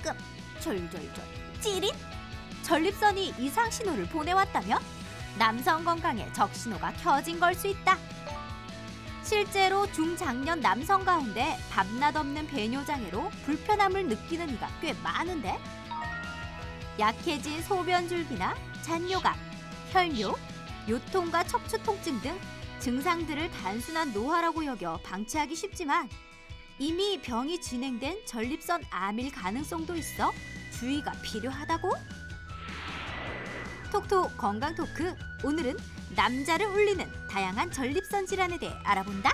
따끔, 졸졸졸, 찌릿. 전립선이 이상 신호를 보내왔다면 남성 건강에 적신호가 켜진 걸 수 있다. 실제로 중장년 남성 가운데 밤낮 없는 배뇨 장애로 불편함을 느끼는 이가 꽤 많은데, 약해진 소변 줄기나 잔뇨감, 혈뇨, 요통과 척추 통증 등 증상들을 단순한 노화라고 여겨 방치하기 쉽지만 이미 병이 진행된 전립선 암일 가능성도 있어 주의가 필요하다고? 톡톡 건강 토크, 오늘은 남자를 울리는 다양한 전립선 질환에 대해 알아본다.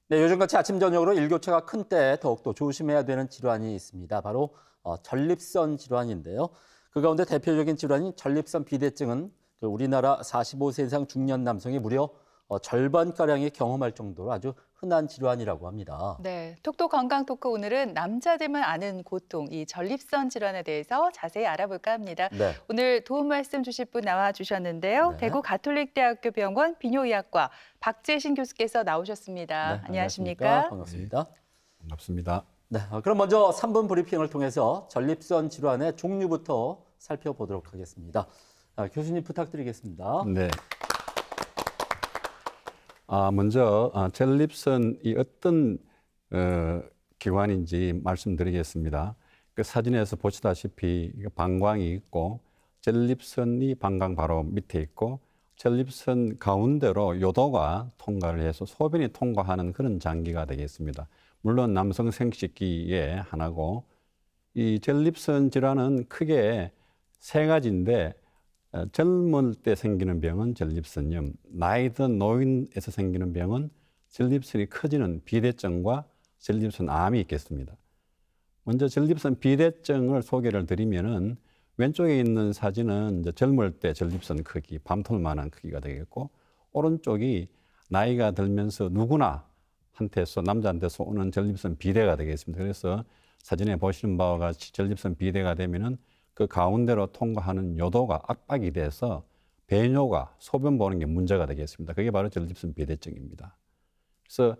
네, 요즘같이 아침 저녁으로 일교차가 큰 때 더욱더 조심해야 되는 질환이 있습니다. 바로 전립선 질환인데요. 그 가운데 대표적인 질환인 전립선 비대증은 우리나라 45세 이상 중년 남성이 무려 절반가량이 경험할 정도로 아주 흔한 질환이라고 합니다. 네, 톡톡 건강 토크, 오늘은 남자들만 아는 고통, 이 전립선 질환에 대해서 자세히 알아볼까 합니다. 네. 오늘 도움 말씀 주실 분 나와 주셨는데요. 네. 대구 가톨릭대학교 병원 비뇨의학과 박재신 교수께서 나오셨습니다. 네, 안녕하십니까? 반갑습니다. 반갑습니다. 네, 그럼 먼저 3분 브리핑을 통해서 전립선 질환의 종류부터 살펴보도록 하겠습니다. 교수님 부탁드리겠습니다. 네. 먼저 전립선이 어떤 기관인지 말씀드리겠습니다. 그 사진에서 보시다시피 방광이 있고 전립선이 방광 바로 밑에 있고 전립선 가운데로 요도가 통과를 해서 소변이 통과하는 그런 장기가 되겠습니다. 물론 남성 생식기의 하나고, 이 전립선 질환은 크게 세 가지인데, 젊을 때 생기는 병은 전립선염, 나이 든 노인에서 생기는 병은 전립선이 커지는 비대증과 전립선 암이 있겠습니다. 먼저 전립선 비대증을 소개를 드리면은, 왼쪽에 있는 사진은 이제 젊을 때 전립선 크기, 밤톨만한 크기가 되겠고, 오른쪽이 나이가 들면서 누구나 한테서, 남자한테서 오는 전립선 비대가 되겠습니다. 그래서 사진에 보시는 바와 같이 전립선 비대가 되면은 그 가운데로 통과하는 요도가 압박이 돼서 배뇨가, 소변 보는 게 문제가 되겠습니다. 그게 바로 전립선 비대증입니다. 그래서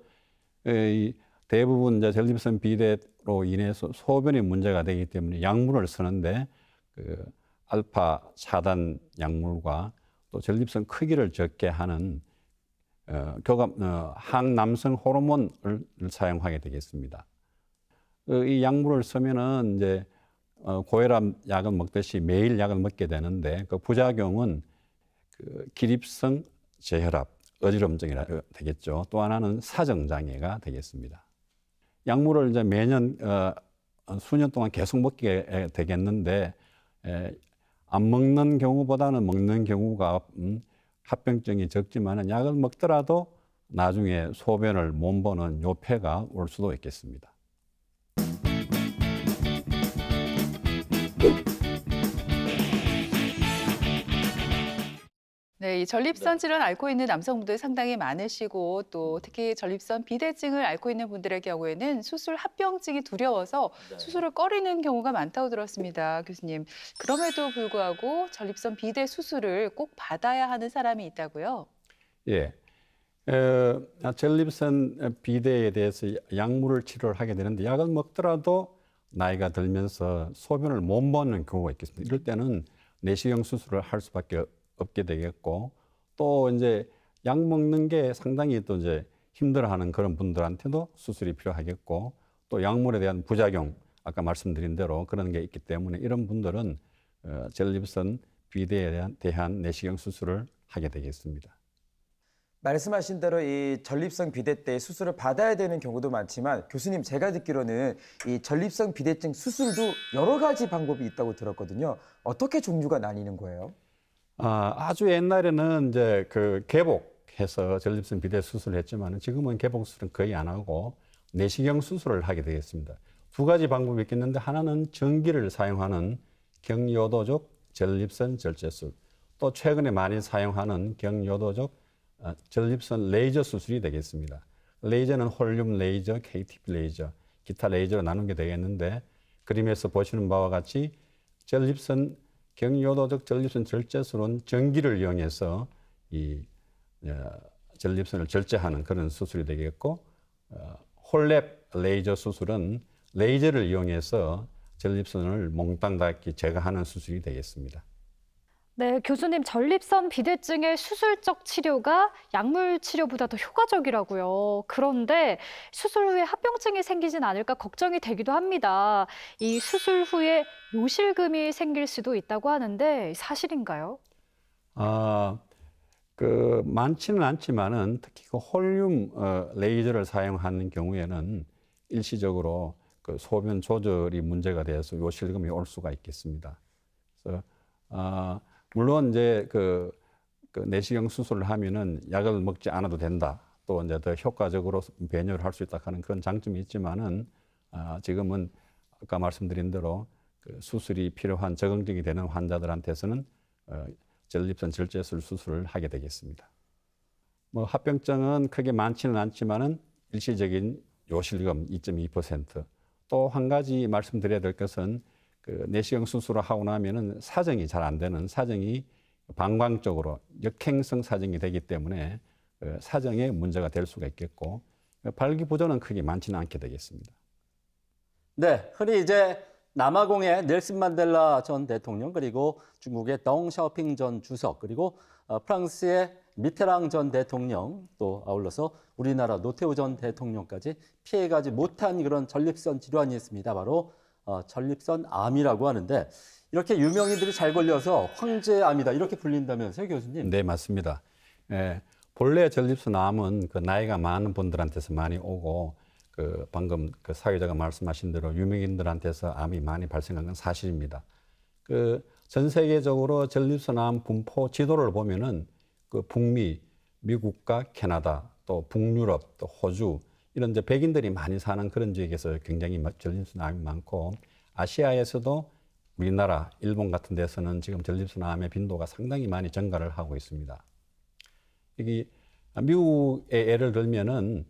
대부분 이제 전립선 비대로 인해서 소변이 문제가 되기 때문에 약물을 쓰는데, 그 알파 차단 약물과 또 전립선 크기를 적게 하는 항남성 호르몬을 사용하게 되겠습니다. 이 약물을 쓰면은 이제 고혈압 약을 먹듯이 매일 약을 먹게 되는데, 그 부작용은 그 기립성 저혈압, 어지럼증이 되겠죠. 또 하나는 사정장애가 되겠습니다. 약물을 이제 매년 수년 동안 계속 먹게 되겠는데, 안 먹는 경우보다는 먹는 경우가 합병증이 적지만 약을 먹더라도 나중에 소변을 못 보는 요폐가 올 수도 있겠습니다. 네, 이 전립선 질환 앓고 있는 남성분들 상당히 많으시고, 또 특히 전립선 비대증을 앓고 있는 분들의 경우에는 수술 합병증이 두려워서 수술을 꺼리는 경우가 많다고 들었습니다, 교수님. 그럼에도 불구하고 전립선 비대 수술을 꼭 받아야 하는 사람이 있다고요? 예. 전립선 비대에 대해서 약물을 치료를 하게 되는데, 약을 먹더라도 나이가 들면서 소변을 못 보는 경우가 있겠습니다. 이럴 때는 내시경 수술을 할 수밖에 없게 되겠고, 또 이제 약 먹는 게 상당히 또 이제 힘들어하는 그런 분들한테도 수술이 필요하겠고, 또 약물에 대한 부작용, 아까 말씀드린 대로 그런 게 있기 때문에 이런 분들은 전립선 비대에 대한 내시경 수술을 하게 되겠습니다. 말씀하신 대로 이 전립선 비대 때 수술을 받아야 되는 경우도 많지만, 교수님, 제가 듣기로는 이 전립선 비대증 수술도 여러 가지 방법이 있다고 들었거든요. 어떻게 종류가 나뉘는 거예요? 아주 옛날에는 이제 그 개복해서 전립선 비대 수술을 했지만, 지금은 개복 수술은 거의 안 하고 내시경 수술을 하게 되겠습니다. 두 가지 방법이 있겠는데, 하나는 전기를 사용하는 경요도적 전립선 절제술, 또 최근에 많이 사용하는 경요도적 전립선 레이저 수술이 되겠습니다. 레이저는 홀륨 레이저, KTP 레이저, 기타 레이저로 나누게 되겠는데, 그림에서 보시는 바와 같이 경요도적 전립선 절제술은 전기를 이용해서 이 전립선을 절제하는 그런 수술이 되겠고, 홀랩 레이저 수술은 레이저를 이용해서 전립선을 몽땅 닫기 제거하는 수술이 되겠습니다. 네, 교수님, 전립선 비대증의 수술적 치료가 약물 치료보다 더 효과적이라고요. 그런데 수술 후에 합병증이 생기진 않을까 걱정이 되기도 합니다. 이 수술 후에 요실금이 생길 수도 있다고 하는데 사실인가요? 많지는 않지만은 특히 그 홀륨 레이저를 사용하는 경우에는 일시적으로 그 소변 조절이 문제가 돼서 요실금이 올 수가 있겠습니다. 그래서 물론 이제 그 내시경 수술을 하면은 약을 먹지 않아도 된다. 또 이제 더 효과적으로 배뇨를 할 수 있다 하는 그런 장점이 있지만은 지금은 아까 말씀드린 대로 그 수술이 필요한 적응증이 되는 환자들한테서는 전립선 절제술 수술을 하게 되겠습니다. 뭐 합병증은 크게 많지는 않지만은 일시적인 요실금 2.2%. 또 한 가지 말씀드려야 될 것은 그 내시경 수술을 하고 나면은 사정이 잘 안 되는 사정이 방광 쪽으로 역행성 사정이 되기 때문에 사정에 문제가 될 수가 있겠고 발기부전은 크게 많지는 않게 되겠습니다. 네, 흔히 이제 남아공의 넬슨 만델라 전 대통령, 그리고 중국의 덩 샤오핑 전 주석, 그리고 프랑스의 미테랑 전 대통령, 또 아울러서 우리나라 노태우 전 대통령까지 피해가지 못한 그런 전립선 질환이 있습니다. 바로 전립선 암이라고 하는데, 이렇게 유명인들이 잘 걸려서 황제암이다 이렇게 불린다면서요, 교수님? 네, 맞습니다. 본래 전립선 암은 그 나이가 많은 분들한테서 많이 오고 방금 그 사회자가 말씀하신 대로 유명인들한테서 암이 많이 발생한 건 사실입니다. 전 세계적으로 전립선 암 분포 지도를 보면은 북미, 미국과 캐나다, 또 북유럽, 또 호주 이런 이제 백인들이 많이 사는 그런 지역에서 굉장히 전립선 암이 많고, 아시아에서도 우리나라, 일본 같은 데서는 지금 전립선 암의 빈도가 상당히 많이 증가를 하고 있습니다. 여기 미국의 예를 들면은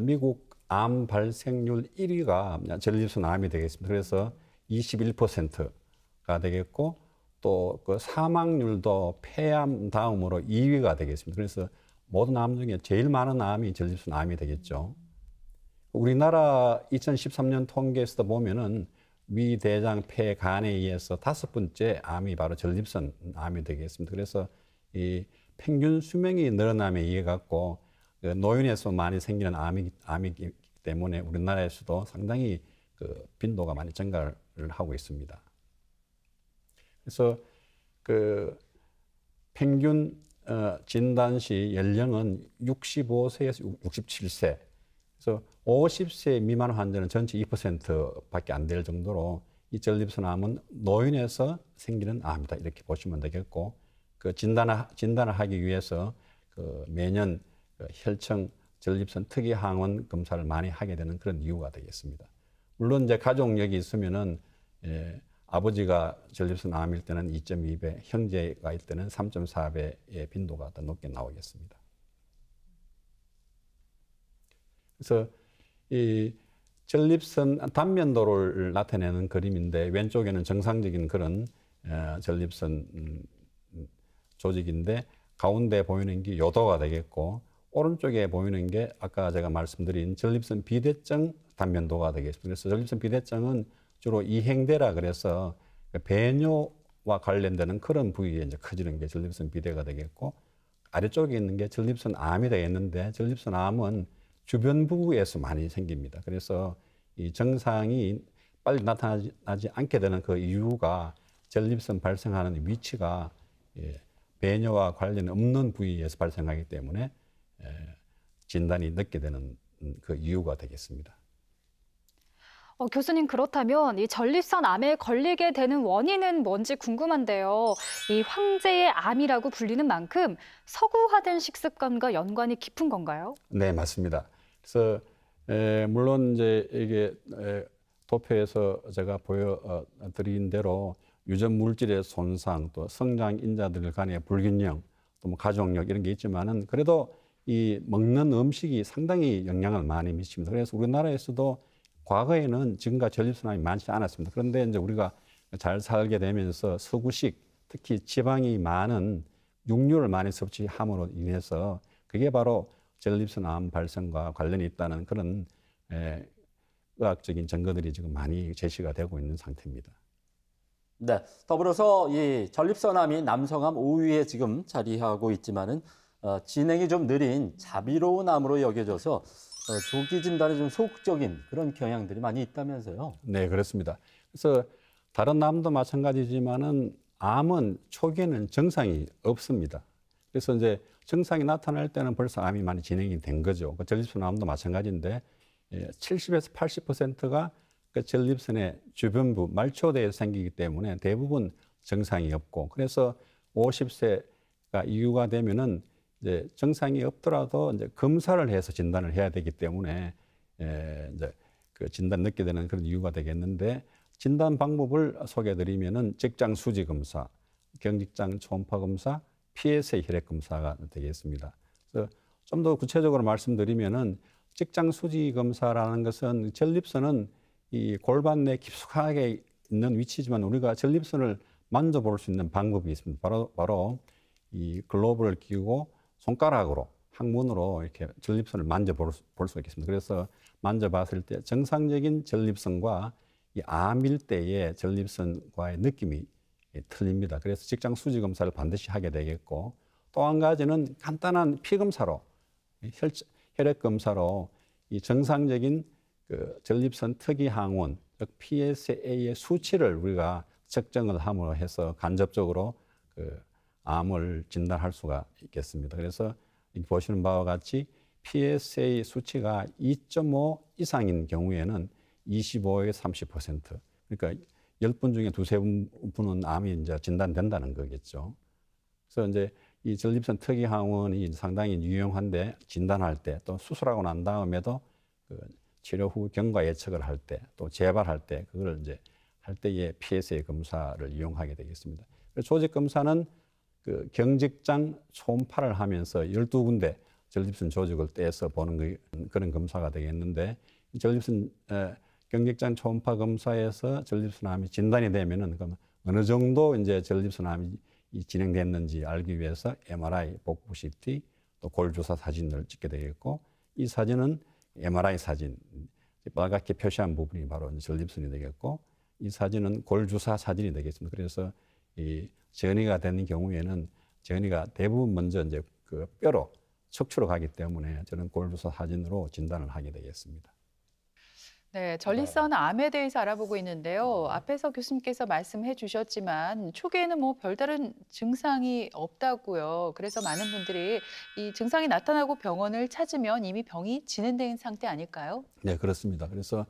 미국 암 발생률 1위가 전립선 암이 되겠습니다. 그래서 21%가 되겠고, 또 그 사망률도 폐암 다음으로 2위가 되겠습니다. 그래서 모든 암 중에 제일 많은 암이 전립선 암이 되겠죠. 우리나라 2013년 통계에서 보면은 위, 대장, 폐, 간에 의해서 5번째 암이 바로 전립선 암이 되겠습니다. 그래서 이 평균 수명이 늘어남에 의해 갖고 노인에서 많이 생기는 암이기 때문에 우리나라에서도 상당히 빈도가 많이 증가를 하고 있습니다. 그래서 평균 진단 시 연령은 65세에서 67세. 그래서 50세 미만 환자는 전체 2%밖에 안 될 정도로 이 전립선 암은 노인에서 생기는 암이다 이렇게 보시면 되겠고, 진단을 하기 위해서 매년 혈청 전립선 특이 항원 검사를 많이 하게 되는 그런 이유가 되겠습니다. 물론 이제 가족력이 있으면은 아버지가 전립선 암일 때는 2.2배, 형제가 일 때는 3.4배의 빈도가 더 높게 나오겠습니다. 그래서 이 전립선 단면도를 나타내는 그림인데, 왼쪽에는 정상적인 그런 전립선 조직인데 가운데 보이는 게 요도가 되겠고, 오른쪽에 보이는 게 아까 제가 말씀드린 전립선 비대증 단면도가 되겠습니다. 그래서 전립선 비대증은 주로 이행대라 그래서 배뇨와 관련되는 그런 부위에 이제 커지는 게 전립선 비대가 되겠고, 아래쪽에 있는 게 전립선 암이 되겠는데, 전립선 암은 주변 부위에서 많이 생깁니다. 그래서 이 증상이 빨리 나타나지 않게 되는 그 이유가 전립선 발생하는 위치가 배뇨와 관련 없는 부위에서 발생하기 때문에 진단이 늦게 되는 그 이유가 되겠습니다. 교수님, 그렇다면 이 전립선 암에 걸리게 되는 원인은 뭔지 궁금한데요. 이 황제의 암이라고 불리는 만큼 서구화된 식습관과 연관이 깊은 건가요? 네, 맞습니다. 그래서 물론 이제 이게 도표에서 제가 보여드린 대로 유전 물질의 손상, 또 성장 인자들 간의 불균형, 또 뭐 가족력 이런 게 있지만은 그래도 이 먹는 음식이 상당히 영향을 많이 미칩니다. 그래서 우리나라에서도 과거에는 지금과 전립선암이 많지 않았습니다. 그런데 이제 우리가 잘 살게 되면서 서구식, 특히 지방이 많은 육류를 많이 섭취함으로 인해서 그게 바로 전립선암 발생과 관련이 있다는 그런 의학적인 증거들이 지금 많이 제시가 되고 있는 상태입니다. 네, 더불어서 이 전립선암이 남성암 5위에 지금 자리하고 있지만은 진행이 좀 느린 자비로운 암으로 여겨져서 조기 진단에 좀 소극적인 그런 경향들이 많이 있다면서요. 네, 그렇습니다. 그래서 다른 암도 마찬가지지만은 암은 초기에는 증상이 없습니다. 그래서 이제 증상이 나타날 때는 벌써 암이 많이 진행이 된 거죠. 그 전립선암도 마찬가지인데 70에서 80%가 그 전립선의 주변부 말초대에서 생기기 때문에 대부분 증상이 없고, 그래서 50세가 이후가 되면은 이제 증상이 없더라도 이제 검사를 해서 진단을 해야 되기 때문에 이제 그 진단 늦게 되는 그런 이유가 되겠는데, 진단 방법을 소개해드리면은 직장 수지 검사, 경직장 초음파 검사, PSA 혈액 검사가 되겠습니다. 그래서 좀 더 구체적으로 말씀드리면은 직장 수지 검사라는 것은 전립선은 이 골반 내 깊숙하게 있는 위치지만 우리가 전립선을 만져볼 수 있는 방법이 있습니다. 바로 이 글로브를 끼고 손가락으로 항문으로 이렇게 전립선을 만져볼 수가 있습니다. 그래서 만져봤을 때 정상적인 전립선과 이 암일 때의 전립선과의 느낌이 틀립니다. 그래서 직장 수지 검사를 반드시 하게 되겠고, 또 한 가지는 간단한 피 검사로, 혈액 검사로 이 정상적인 그 전립선 특이 항원, 즉 PSA의 수치를 우리가 측정을 함으로 해서 간접적으로 그 암을 진단할 수가 있겠습니다. 그래서 보시는 바와 같이 PSA 수치가 2.5 이상인 경우에는 25에서 30%, 그러니까 10분 중에 두세 분은 암이 이제 진단된다는 거겠죠. 그래서 이제 이 전립선 특이 항원이 상당히 유용한데, 진단할 때 또 수술하고 난 다음에도 그 치료 후 경과 예측을 할 때, 또 재발할 때, 그걸 이제 할 때의 PSA 검사를 이용하게 되겠습니다. 조직 검사는 그 경직장 초음파를 하면서 12군데 전립선 조직을 떼서 보는 그런 검사가 되겠는데, 전립선 경직장 초음파 검사에서 전립선암이 진단이 되면은 그럼 어느 정도 이제 전립선암이 진행됐는지 알기 위해서 MRI, 복부 CT, 또 골주사 사진을 찍게 되겠고, 이 사진은 MRI 사진, 빨갛게 표시한 부분이 바로 전립선이 되겠고, 이 사진은 골주사 사진이 되겠습니다. 그래서 이 전이가 되는 경우에는 전이가 대부분 먼저 이제 그 뼈로 척추로 가기 때문에 저는 골주사 사진으로 진단을 하게 되겠습니다. 네, 전립선 암에 대해서 알아보고 있는데요. 앞에서 교수님께서 말씀해 주셨지만 초기에는 뭐 별다른 증상이 없다고요. 그래서 많은 분들이 이 증상이 나타나고 병원을 찾으면 이미 병이 진행된 상태 아닐까요? 네, 그렇습니다. 그래서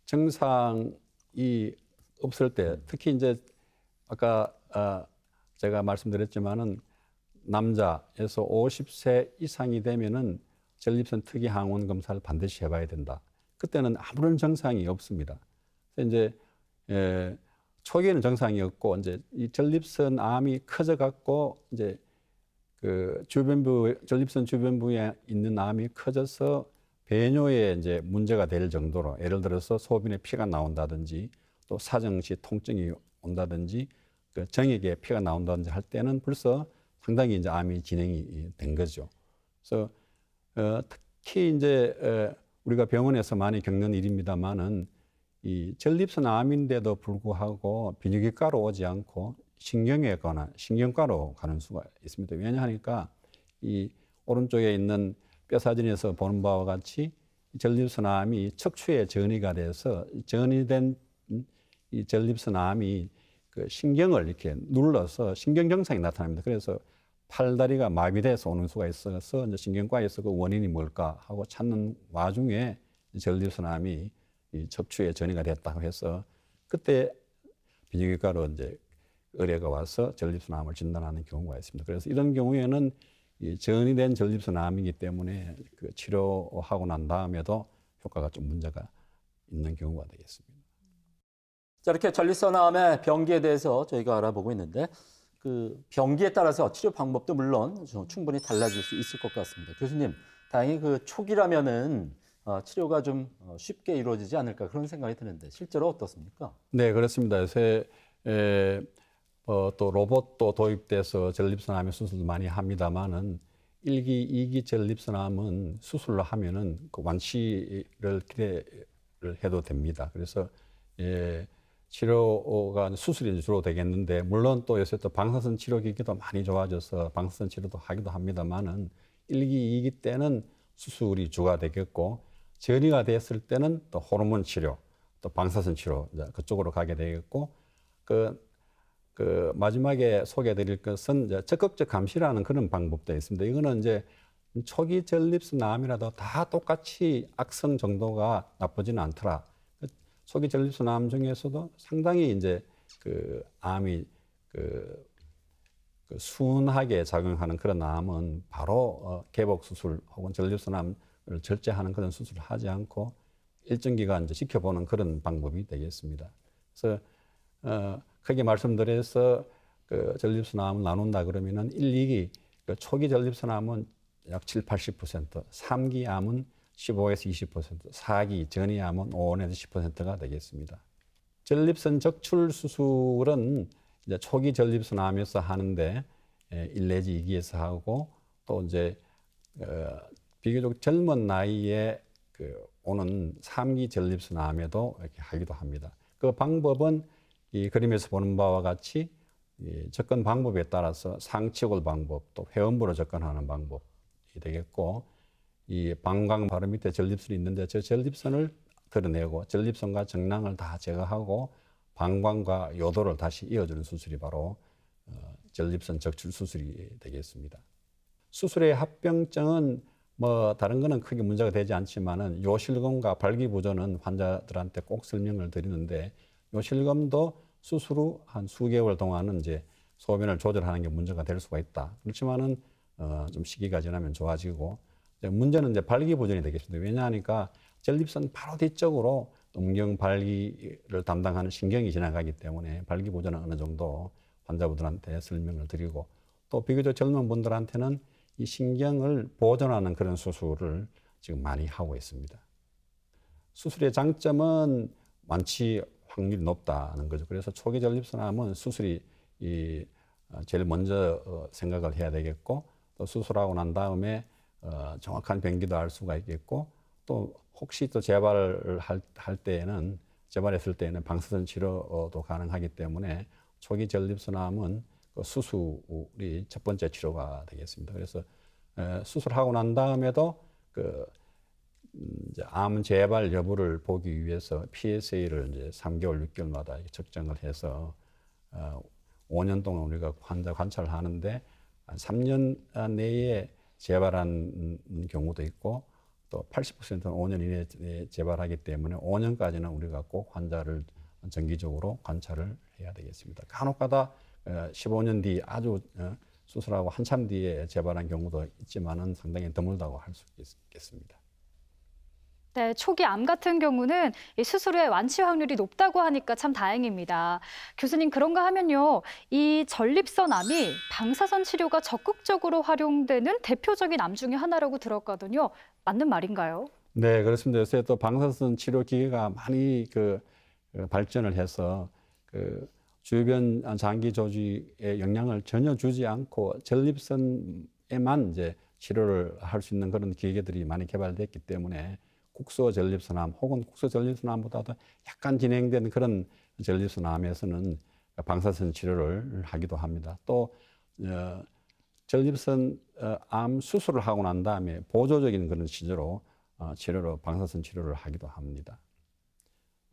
증상이 없을 때, 특히 이제 아까 제가 말씀드렸지만은 남자에서 50세 이상이 되면은 전립선 특이 항원 검사를 반드시 해봐야 된다. 그때는 아무런 증상이 없습니다. 그래서 이제 초기에는 증상이 없고, 이제 이 전립선 암이 커져 갖고 이제 그 전립선 주변부에 있는 암이 커져서 배뇨에 이제 문제가 될 정도로, 예를 들어서 소변에 피가 나온다든지, 또 사정시 통증이 온다든지, 그 정액에 피가 나온다든지 할 때는 벌써 상당히 이제 암이 진행이 된 거죠. 그래서 특히 이제 우리가 병원에서 많이 겪는 일입니다만은 이 전립선 암인데도 불구하고 비뇨기과로 오지 않고 신경외과나 신경과로 가는 수가 있습니다. 왜냐하니까 이 오른쪽에 있는 뼈 사진에서 보는 바와 같이 전립선 암이 척추에 전이가 돼서 전이된 이 전립선 암이 그 신경을 이렇게 눌러서 신경 증상이 나타납니다. 그래서 팔다리가 마비돼서 오는 수가 있어서 이제 신경과에서 그 원인이 뭘까 하고 찾는 와중에 전립선암이 이 척추에 전이가 됐다고 해서 그때 비뇨기과로 이제 의뢰가 와서 전립선암을 진단하는 경우가 있습니다. 그래서 이런 경우에는 이 전이된 전립선암이기 때문에 그 치료하고 난 다음에도 효과가 좀 문제가 있는 경우가 되겠습니다. 자, 이렇게 전립선암의 병기에 대해서 저희가 알아보고 있는데, 그 병기에 따라서 치료 방법도 물론 충분히 달라질 수 있을 것 같습니다. 교수님, 다행히 그 초기라면은 치료가 좀 쉽게 이루어지지 않을까 그런 생각이 드는데 실제로 어떻습니까? 네, 그렇습니다. 요새 또 로봇도 도입돼서 전립선암의 수술도 많이 합니다만은 1기, 2기 전립선암은 수술로 하면은 그 완치를 기대를 해도 됩니다. 그래서 치료가 수술이 주로 되겠는데, 물론 또 요새 또 방사선 치료 기기도 많이 좋아져서 방사선 치료도 하기도 합니다만은 1기, 2기 때는 수술이 주가 되겠고, 전이가 됐을 때는 또 호르몬 치료, 또 방사선 치료 그쪽으로 가게 되겠고, 마지막에 소개해드릴 것은 이제 적극적 감시라는 그런 방법도 있습니다. 이거는 이제 초기 전립선암이라도 다 똑같이 악성 정도가 나쁘지는 않더라. 초기 전립선암 중에서도 상당히 이제 그 암이 순하게 작용하는 그런 암은 바로 개복 수술 혹은 전립선암을 절제하는 그런 수술을 하지 않고 일정 기간 이제 지켜보는 그런 방법이 되겠습니다. 그래서 크게 말씀드려서 그 전립선암을 나눈다 그러면은 1, 2기 초기 전립선암은 약 7, 80%, 3기 암은 15에서 20%, 4기 전이암은 5에서 10%가 되겠습니다. 전립선 적출 수술은 이제 초기 전립선암에서 하는데 1 내지 2기에서 하고, 또 이제 비교적 젊은 나이에 오는 3기 전립선암에도 이렇게 하기도 합니다. 그 방법은 이 그림에서 보는 바와 같이 이 접근 방법에 따라서 상치골 방법, 또 회음부로 접근하는 방법이 되겠고, 이 방광 바로 밑에 전립선이 있는데 저 전립선을 드러내고 전립선과 정낭을 다 제거하고 방광과 요도를 다시 이어주는 수술이 바로 전립선 적출 수술이 되겠습니다. 수술의 합병증은 뭐 다른 거는 크게 문제가 되지 않지만은 요실금과 발기부전은 환자들한테 꼭 설명을 드리는데, 요실금도 수술 후 한 수개월 동안은 이제 소변을 조절하는 게 문제가 될 수가 있다. 그렇지만은 좀 시기가 지나면 좋아지고, 이제 문제는 이제 발기부전이 되겠습니다. 왜냐하니까 전립선 바로 뒤쪽으로 음경 발기를 담당하는 신경이 지나가기 때문에 발기부전은 어느 정도 환자분들한테 설명을 드리고, 또 비교적 젊은 분들한테는 이 신경을 보존하는 그런 수술을 지금 많이 하고 있습니다. 수술의 장점은 완치 확률이 높다는 거죠. 그래서 초기 전립선암은 수술이 제일 먼저 생각을 해야 되겠고, 또 수술하고 난 다음에 정확한 병기도 알 수가 있겠고, 또 혹시 또 재발했을 때에는 방사선 치료도 가능하기 때문에 초기 전립선암은 수술이 첫 번째 치료가 되겠습니다. 그래서 수술하고 난 다음에도 이제 암 재발 여부를 보기 위해서 PSA를 이제 3개월, 6개월마다 측정을 해서 5년 동안 우리가 환자 관찰을 하는데, 한 3년 내에 재발한 경우도 있고, 또 80%는 5년 이내에 재발하기 때문에 5년까지는 우리가 꼭 환자를 정기적으로 관찰을 해야 되겠습니다. 간혹가다 15년 뒤 아주 수술하고 한참 뒤에 재발한 경우도 있지만은 상당히 드물다고 할 수 있겠습니다. 네, 초기 암 같은 경우는 이 수술 후에 완치 확률이 높다고 하니까 참 다행입니다. 교수님, 그런가 하면요, 이 전립선암이 방사선 치료가 적극적으로 활용되는 대표적인 암 중에 하나라고 들었거든요. 맞는 말인가요? 네, 그렇습니다. 요새 또 방사선 치료 기계가 많이 발전을 해서 주변 장기 조직에 영향을 전혀 주지 않고 전립선에만 이제 치료를 할 수 있는 그런 기계들이 많이 개발됐기 때문에 국소 전립선암 혹은 국소 전립선암보다도 약간 진행된 그런 전립선암에서는 방사선 치료를 하기도 합니다. 또 전립선 암 수술을 하고 난 다음에 보조적인 그런 치료로 방사선 치료를 하기도 합니다.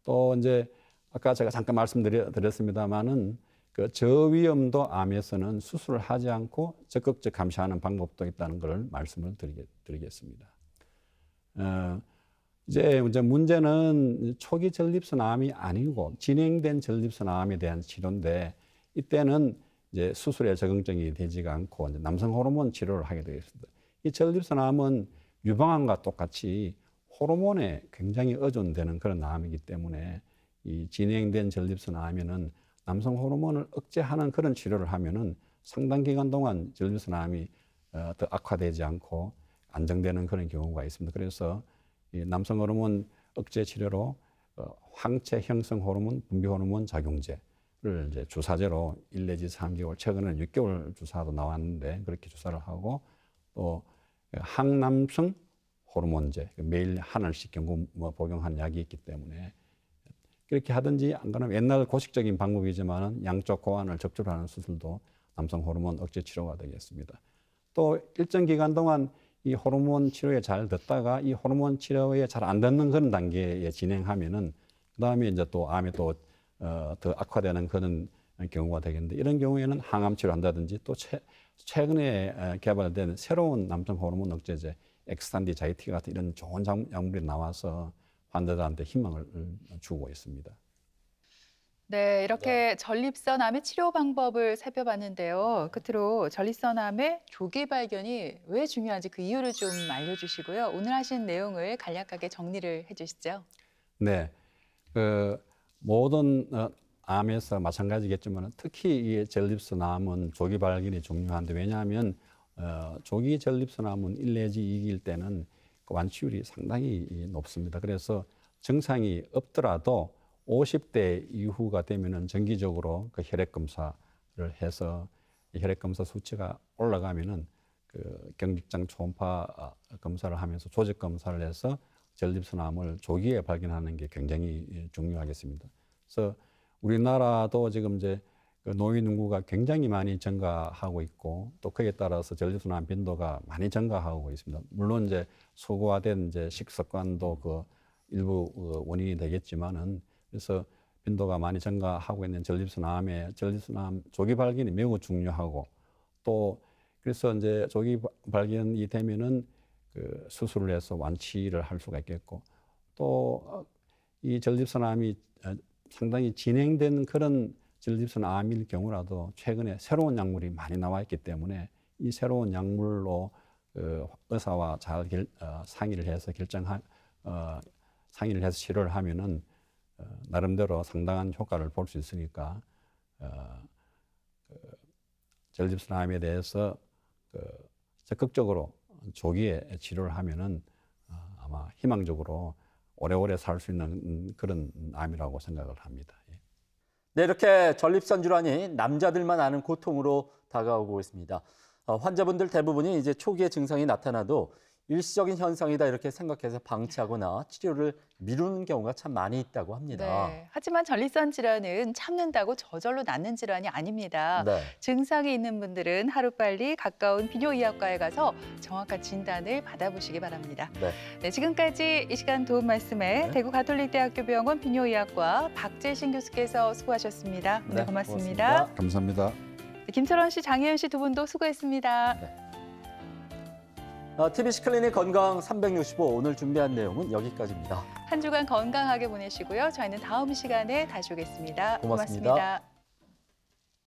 또 이제 아까 제가 잠깐 말씀드렸습니다만은 그 저위험도 암에서는 수술을 하지 않고 적극적 감시하는 방법도 있다는 걸 말씀을 드리겠습니다. 이제 문제는 초기 전립선암이 아니고 진행된 전립선암에 대한 치료인데, 이때는 이제 수술에 적응증이 되지가 않고 이제 남성 호르몬 치료를 하게 되겠습니다. 이 전립선암은 유방암과 똑같이 호르몬에 굉장히 의존되는 그런 암이기 때문에 이 진행된 전립선암에는 남성 호르몬을 억제하는 그런 치료를 하면은 상당 기간 동안 전립선암이 더 악화되지 않고 안정되는 그런 경우가 있습니다. 그래서 이 남성 호르몬 억제 치료로 황체 형성 호르몬, 분비 호르몬 작용제를 이제 주사제로 1 내지 3개월, 최근에는 6개월 주사도 나왔는데 그렇게 주사를 하고, 또 항남성 호르몬제 매일 한 알씩 경구 복용하는 약이 있기 때문에 그렇게 하든지 안 그러면 옛날 고식적인 방법이지만 양쪽 고환을 적절히 하는 수술도 남성 호르몬 억제 치료가 되겠습니다. 또 일정 기간 동안 이 호르몬 치료에 잘 듣다가 이 호르몬 치료에 잘 안 듣는 그런 단계에 진행하면은 그다음에 이제 또 암이 또 더 악화되는 그런 경우가 되겠는데 이런 경우에는 항암 치료한다든지 또 최근에 개발된 새로운 남성 호르몬 억제제 엑스탄디자이티 같은 이런 좋은 약물이 나와서 환자들한테 희망을 주고 있습니다. 네, 이렇게 전립선암의 치료 방법을 살펴봤는데요. 끝으로 전립선암의 조기 발견이 왜 중요한지 그 이유를 좀 알려주시고요. 오늘 하신 내용을 간략하게 정리를 해주시죠. 네, 모든 암에서 마찬가지겠지만 특히 이 전립선암은 조기 발견이 중요한데 왜냐하면 조기 전립선암은 1 내지 2기일 때는 그 완치율이 상당히 높습니다. 그래서 증상이 없더라도 50대 이후가 되면은 정기적으로 그 혈액 검사를 해서 혈액 검사 수치가 올라가면은 그 경직장 초음파 검사를 하면서 조직 검사를 해서 전립선암을 조기에 발견하는 게 굉장히 중요하겠습니다. 그래서 우리나라도 지금 이제 그 노인 인구가 굉장히 많이 증가하고 있고 또 그에 따라서 전립선암 빈도가 많이 증가하고 있습니다. 물론 이제 소고화된 이제 식습관도 그 일부 원인이 되겠지만은 그래서 빈도가 많이 증가하고 있는 전립선암 조기 발견이 매우 중요하고 또 그래서 이제 조기 발견이 되면은 그 수술을 해서 완치를 할 수가 있겠고 또 이 전립선암이 상당히 진행된 그런 전립선암일 경우라도 최근에 새로운 약물이 많이 나와 있기 때문에 이 새로운 약물로 의사와 잘 상의를 해서 상의를 해서 치료를 하면은 나름대로 상당한 효과를 볼 수 있으니까 전립선암에 대해서 적극적으로 조기에 치료를 하면은 아마 희망적으로 오래오래 살 수 있는 그런 암이라고 생각을 합니다. 네, 이렇게 전립선 질환이 남자들만 아는 고통으로 다가오고 있습니다. 환자분들 대부분이 이제 초기에 증상이 나타나도 일시적인 현상이다 이렇게 생각해서 방치하거나 치료를 미루는 경우가 참 많이 있다고 합니다. 네, 하지만 전립선 질환은 참는다고 저절로 낫는 질환이 아닙니다. 네. 증상이 있는 분들은 하루빨리 가까운 비뇨의학과에 가서 정확한 진단을 받아보시기 바랍니다. 네. 네, 지금까지 이 시간 도움 말씀에 네. 대구가톨릭대학교 병원 비뇨의학과 박재신 교수께서 수고하셨습니다. 오늘 네, 고맙습니다. 감사합니다. 네, 김철원 씨, 장혜연 씨 두 분도 수고했습니다. 네. TBC 클리닉 건강 365 오늘 준비한 내용은 여기까지입니다. 한 주간 건강하게 보내시고요. 저희는 다음 시간에 다시 오겠습니다. 고맙습니다. 고맙습니다.